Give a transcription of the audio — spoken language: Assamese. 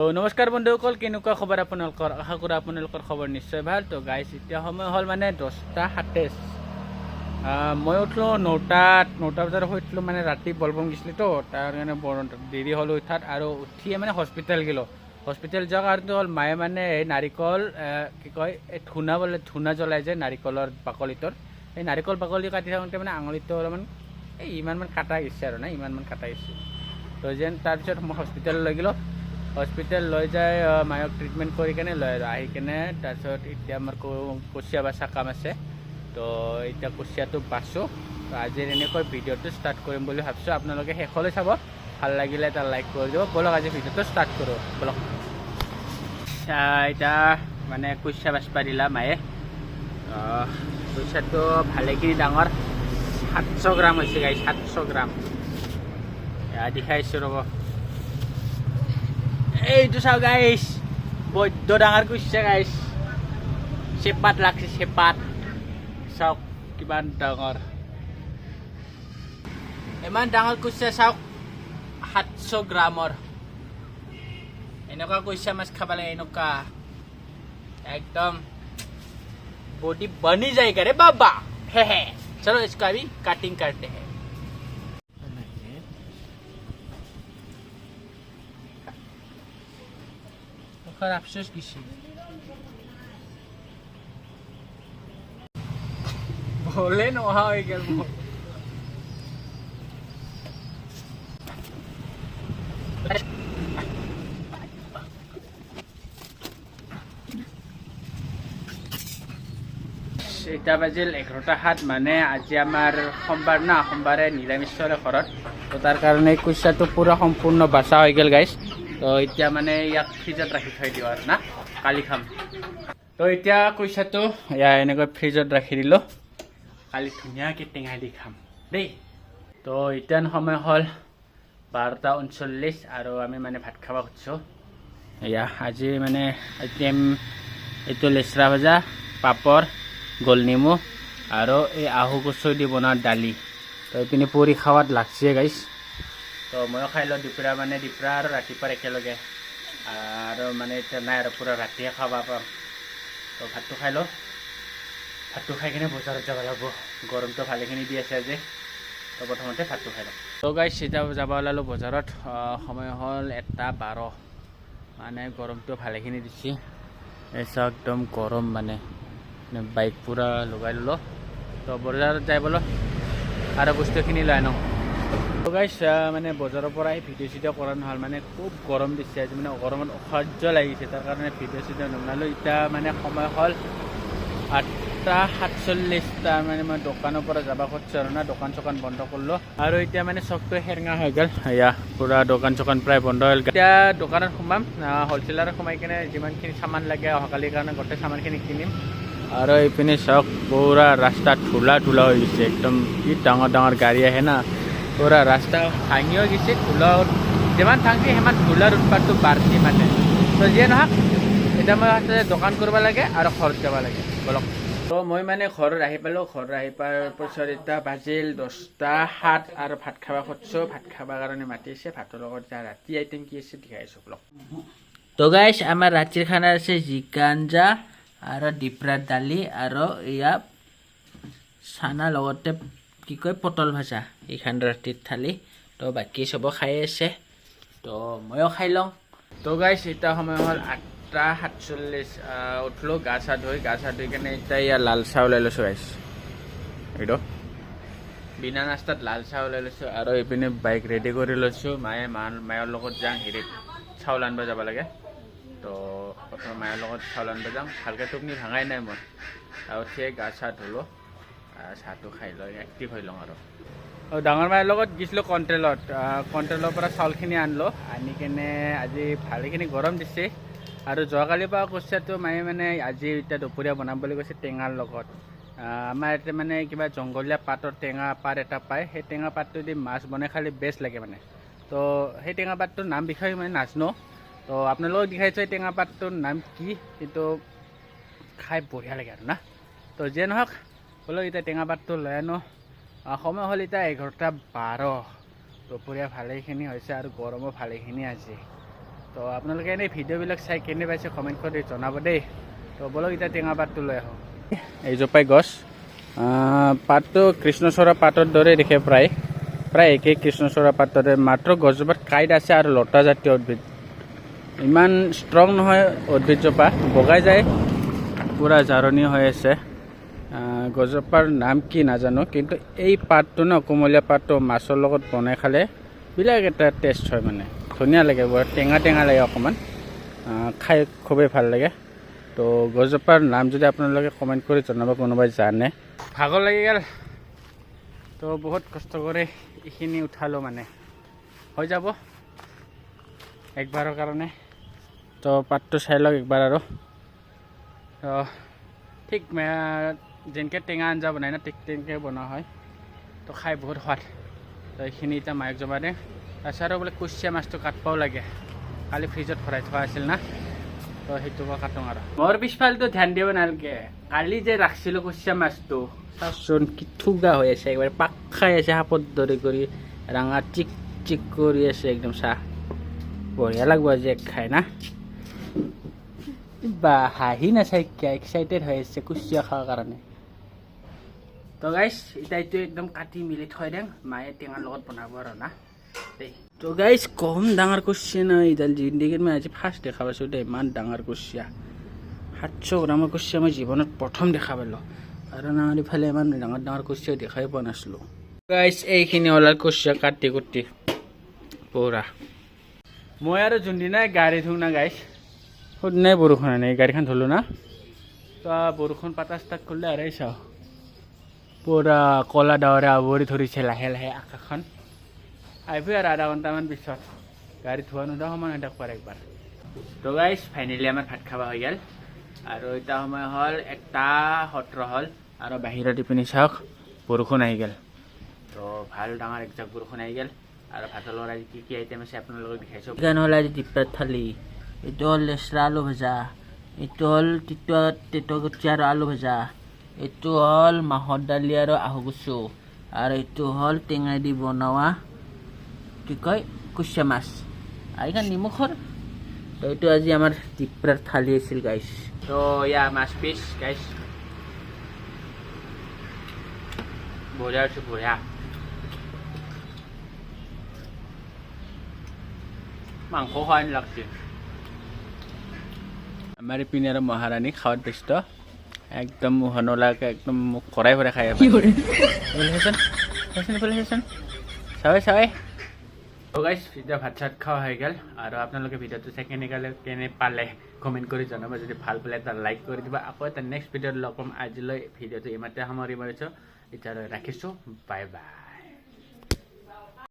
নমস্কাৰ বন্ধুসকল, কেনেকুৱা খবৰ আপোনালোকৰ? আশা কৰোঁ আপোনালোকৰ খবৰ নিশ্চয় ভাল। তো গাইছ, এতিয়া সময় হ'ল মানে 10:27। মই উঠিলোঁ 9টা বজাত উঠিলোঁ, মানে ৰাতি বলবম গৈছিলোঁ তো, তাৰ কাৰণে দেৰি হ'ল উঠাত। আৰু উঠিয়ে মানে হস্পিটেল গ'লোঁ। হস্পিটেল যোৱাৰ কাৰণটো হ'ল মায়ে মানে এই নাৰিকল কি কয়, এই ধূনা জ্বলাই যে নাৰিকলৰ বাকলিটোৰ, এই নাৰিকল বাকলি কাটি থাকোঁতে মানে আঙুলিটো অলপমান ইমানমান কাটা গৈছে আৰু ইমানমান কাটা গৈছে। তো যেন তাৰপিছত মই হস্পিটেল লৈ গ'লোঁ। হস্পিটেল লৈ যাই মায়ক ট্ৰিটমেণ্ট কৰি কেনে লৈ আহি কেনে তাৰপিছত এতিয়া আমাৰ কুচিয়া বাচা কাম আছে। তো এতিয়া কুচিয়াটো বাছোঁ। তো আজিৰ এনেকৈ ভিডিঅ'টো ষ্টাৰ্ট কৰিম বুলি ভাবিছোঁ। আপোনালোকে শেষলৈ চাব, ভাল লাগিলে এটা লাইক কৰি দিব। ব'লক আজি ভিডিঅ'টো ষ্টাৰ্ট কৰোঁ, ব'লক। এতিয়া মানে কুচিয়া বাচবা দিলা মায়ে। কুচিয়াটো ভালেখিনি ডাঙৰ, 700 গ্ৰাম হৈছে গাইছ, 700 গ্ৰাম। দেখাইছোঁ ৰ'ব, এইটো চাও গাইছ, বৈদ্য ডাঙৰ কুচিয়া গাইছ। চেপাত লাগছে, চেপাত চাওক কিমান ডাঙৰ, ইমান ডাঙৰ কুচিয়া চাওক, 700 গ্ৰামৰ। এনেকুৱা কুচিয়া মাছ খাব লাগে, এনেকুৱা একদম বডি बनी जाएगा रे बाबा। है चलो इसका भी कटिंग करते हैं। अफसोस किसी बोले न वहाँ हो गया। এটা বাজিল 11:07। মানে আজি আমাৰ সোমবাৰ না, সোমবাৰে নিৰামিষ চলে ঘৰত। তো তাৰ কাৰণে কুচিয়াটো পুৰা সম্পূৰ্ণ বাচা হৈ গ'ল গাইছ। তো এতিয়া মানে ইয়াক ফ্ৰিজত ৰাখি থৈ দিওঁ আৰু কালি খাম। তো এতিয়া কুচিয়াটো এনেকৈ ফ্ৰিজত ৰাখি দিলোঁ, কালি ধুনীয়াকৈ টেঙাই দি খাম দেই। তো এতিয়া সময় হ'ল 12:39 আৰু আমি মানে ভাত খাব খুজিছোঁ। আজি মানে আইটেম এইটো লেচৰা ভজা, পাপৰ, গোল নেমু আৰু এই আহু কচু দি বনোৱা দালি। তো এইপিনে পুৰি খাৱাত লাগছে গাইছ। তো ময়ো খাই লওঁ দুপৰীয়া, মানে দুপৰীয়া আৰু ৰাতিপুৱা একেলগে। আৰু মানে এতিয়া নাই আৰু পূৰা ৰাতিয়ে খাব পাম। তো ভাতটো খাই লওঁ, ভাতটো খাই কিনে বজাৰত যাব লাগিব। গৰমটো ভালেখিনি দি আছে আজি। তো প্ৰথমতে ভাতটো খাই লওঁ। তো গাইছ, এতিয়া যাব ওলালোঁ বজাৰত। সময় হ'ল 1:12। মানে গৰমটো ভালেখিনি দিছে, এচা একদম গৰম, মানে বাইক পূৰা লগাই ল'লোঁ। তো বজাৰত যাই বলো আৰু বস্তুখিনি লৈ আনো। তো গাইছ, মানে বজাৰৰ পৰা ভিডিঅ' চিডিঅ' কৰা নহ'ল, মানে খুব গৰম দিছে আজি, মানে গৰমত অসহ্য লাগিছে। তাৰ কাৰণে ভিডিঅ' চিডিঅ' নবনালোঁ। এতিয়া মানে সময় হ'ল 8:47। তাৰ মানে মই দোকানৰ পৰা যাব খুজিছোঁ আৰু দোকান চোকান বন্ধ কৰিলোঁ। আৰু এতিয়া মানে চবটো হেঙা হৈ গ'ল, পূৰা দোকান চোকান প্ৰায় বন্ধ হ'ল। এতিয়া দোকানত সোমাম, হ'লচেলাৰত সোমাই কিনে যিমানখিনি চামান লাগে অহাকালিৰ কাৰণে গোটেই চামানখিনি কিনিম। আৰু এইপিনে চাওক, পূৰা ৰাস্তা ধূলা হৈ গৈছে একদম। কি ডাঙৰ ডাঙৰ গাড়ী আহে না, পূৰা ৰাস্তা ভাঙিও গৈছে। ধূলা যিমান ভাঙছে সিমান ধূলাৰ উৎপাতটো বাঢ়ছে মানে। তো যিয়ে নহওক, এতিয়া মই দোকান কৰিব লাগে আৰু ঘৰত যাব লাগে, বলক। তো মই মানে ঘৰত আহি পালোঁ। ঘৰত আহি পোৱাৰ পিছত এতিয়া বাজিল 10:07 আৰু ভাত খাব খুজিছোঁ। ভাত খাবৰ কাৰণে মাতিছে। ভাতৰ লগত ৰাতি আইটেম কি আছে দেখাইছোঁ, বলক। তো গাইছ, আমাৰ ৰাতিৰ খানা আছে জিকা আঞ্জা আৰু ডিপৰাৰ দালি আৰু এয়া চানা, লগতে কি কয় পটল ভাজা। এইখান ৰাতিৰ থালি। তো বাকী চব খাই আছে, তো ময়ো খাই লওঁ। তো গাইছ, এতিয়া সময় হ'ল 8:47। উঠিলোঁ, গা চা ধুই কেনে এতিয়া লাল চাহ ওলাই লৈছোঁ গাইছ। এইটো বিনা নাস্তাত লাল চাহ ওলাই লৈছোঁ। আৰু এইপিনে বাইক ৰেডি কৰি লৈছোঁ। মায়ৰ লগত যাওঁ, হেৰিত চাউল আনিব যাব লাগে। তো প্ৰথমে মায়ৰ লগত চাউল আনিব যাম। ভালকৈ টোপনি ভাঙাই নাই মই। আৰু উঠিয়ে গা চা ধুলোঁ, চাহটো খাই লৈ এক্টিভ হৈ লওঁ। আৰু ডাঙৰ মায়ৰ লগত গৈছিলোঁ কণ্ট্ৰেলৰ পৰা চাউলখিনি আনিলোঁ। আনি কেনে আজি ভালেখিনি গৰম দিছে। আৰু যোৱাকালিৰ পৰা কুচিয়াটো মায়ে মানে আজি এতিয়া দুপৰীয়া বনাম বুলি কৈছে টেঙাৰ লগত। আমাৰ ইয়াতে মানে কিবা জংঘলীয়া পাতৰ টেঙা পাত এটা পায়, সেই টেঙা পাতটো দি মাছ বনাই খালি বেষ্ট লাগে মানে। তো সেই টেঙা পাতটোৰ নাম বিষয়ে মই নাজানো। তো আপোনালোকক দেখাইছোঁ এই টেঙা পাতটোৰ নাম কি, কিন্তু খাই বঢ়িয়া লাগে আৰু তো যিয়ে নহওক, বোলো এতিয়া টেঙা পাতটো লৈ আনো। সময় হ'ল এতিয়া 11:12। দুপৰীয়া ভালেখিনি হৈছে আৰু গৰমো ভালেখিনি আজি। তো আপোনালোকে এনেই ভিডিঅ'বিলাক চাই কেনে পাইছে কমেণ্ট কৰি জনাব দেই। তো বলক এতিয়া টেঙা পাতটো লৈ আহোঁ। এইজোপাই গছ পাতটো কৃষ্ণচূড়া পাতৰ দৰে দেখে, প্ৰায় একেই কৃষ্ণচূড়া পাতৰ দৰে, মাত্ৰ গছজোপাত কাঁইট আছে আৰু লতা জাতীয় উদ্ভিদ। ইমান ষ্ট্ৰং নহয় উদ্ভিদজোপা, বগাই যায়, পূৰা জাৰণি হৈ আছে। গছজোপাৰ নাম কি নাজানো, কিন্তু এই পাতটো ন, কোমলীয়া পাতটো মাছৰ লগত বনাই খালে বেলেগ এটা টেষ্ট হয়, মানে ধুনীয়া লাগে, বৰ টেঙা টেঙা লাগে অকণমান, খাই খুবেই ভাল লাগে। তো গছজোপাৰ নাম যদি আপোনালোকে কমেণ্ট কৰি জনাব, কোনোবাই জানে। ভাগৰ লাগি গ'ল, তো বহুত কষ্ট কৰি এইখিনি উঠালোঁ, মানে হৈ যাব একবাৰৰ কাৰণে। তো পাতটো চাই লওক একবাৰ আৰু। তো ঠিক যেনেকৈ টেঙা আঞ্জা বনাই ন, ঠিক তেনেকৈ বনোৱা হয়। তো খাই বহুত সোৱাদ। তো এইখিনি এতিয়া মায়ক জমা দিম। তাৰপিছত আৰু বোলে কুচিয়া মাছটো কাটবাও লাগে, কালি ফ্ৰিজত ভৰাই থোৱা আছিল না, তো সেইটো মই কাটোঁ আৰু। মোৰ পিছফালটো ধ্যান দিব নালাগে, কালি যে ৰাখিছিলোঁ কুচিয়া মাছটো, চাওকচোন কি ঠুগা হৈ আছে, একবাৰে পাক খাই আছে সাপৰ দৰে কৰি, ৰঙা চিক চিক কৰি আছে একদম। চাহ বঢ়িয়া লাগব আজি এক খাই না। বা হাঁহি নাচাই কিয়, এক্সাইটেড হৈ আছে কুচিয়া খোৱাৰ কাৰণে। তো গাইছ এতিয়া এইটো একদম কাটি মিলি থৈ দিম, মায়ে টেঙাৰ লগত বনাব আৰু না দেই। তো গাইছ কম ডাঙৰ কুচিয়া নাই, এইডাল জিন্দগীত মই আজি ফাৰ্ষ্ট দেখা পাইছোঁ দেই, ইমান ডাঙৰ কুচিয়া। 700 গ্ৰামৰ কুচিয়া মই জীৱনত প্ৰথম দেখা পালোঁ, আৰু আমাৰ ইফালে ইমান ডাঙৰ ডাঙৰ কুচিয়া দেখাই পোৱা নাছিলোঁ। গাইছ এইখিনি ওলাল কুচিয়া কাটি কুটি পূৰা। মই আৰু যোনদিনাই গাড়ী ধুওঁ না গাইছ, সেইদিনাই বৰষুণ আনে, গাড়ীখন ধুলোঁ না, তো বৰষুণ পাতা ষ্টাৰ্ট কৰিলে আৰু চাওঁ পূৰা ক'লা ডাৱৰে আৱৰি ধৰিছে লাহে লাহে আকাশখন। আহিব আৰু আধা ঘণ্টামান পিছত, গাড়ী ধোৱা নোধোৱা সময় হৈ থাকব একবাৰ। তো গাইছ ফাইনেলি আমাৰ ভাত খাব হৈ গ'ল, আৰু এতিয়া সময় হ'ল 1:17 হ'ল, আৰু বাহিৰত ইপিনে চাওক বৰষুণ আহি গ'ল। তো ভাল ডাঙৰ একজাক বৰষুণ আহি গ'ল। আৰু ভাতৰ লগত আজি কি কি আইটেম আছে আপোনালোকক দেখাইছোঁ। এখান হ'ল আজি দীপৰাত থালি, এইটো হ'ল লেচৰা আলু ভাজা, এইটো হ'ল তেতো গুটি আৰু আলু ভাজা, এইটো হ'ল মাহৰ দালি আৰু আহু কচু, আৰু এইটো হ'ল টেঙাই দি বনোৱা কি কয় কুচিয়া মাছ, আৰু এইখন নিমখৰ। তো এইটো আজি আমাৰ দীপৰাৰ থালি আছিল গাইছ। তো ইয়া মাছ পিচ গাইছ, বঢ়িয়া হৈছে বঢ়িয়া। মাংস খোৱাই লাগছে। আমাৰ ইপিনে আৰু মহাৰাণী খাৱাত ব্যস্ত, একদম মুহনলাকে একদম মুখ ভৰাই ভৰাই খাই চাবাই চাবাই। তো গাইছ এতিয়া ভাত চাত খোৱা হৈ গ'ল, আৰু আপোনালোকে ভিডিঅ'টো চাই কেনে পালে কমেণ্ট কৰি জনাব। যদি ভাল পালে এটা লাইক কৰি দিব। আকৌ এটা নেক্সট ভিডিঅ'ত লগ পাম। আজিলৈ ভিডিঅ'টো ইমানতে সামৰি মাৰিছোঁ, এতিয়া ৰাখিছোঁ, বাই বাই।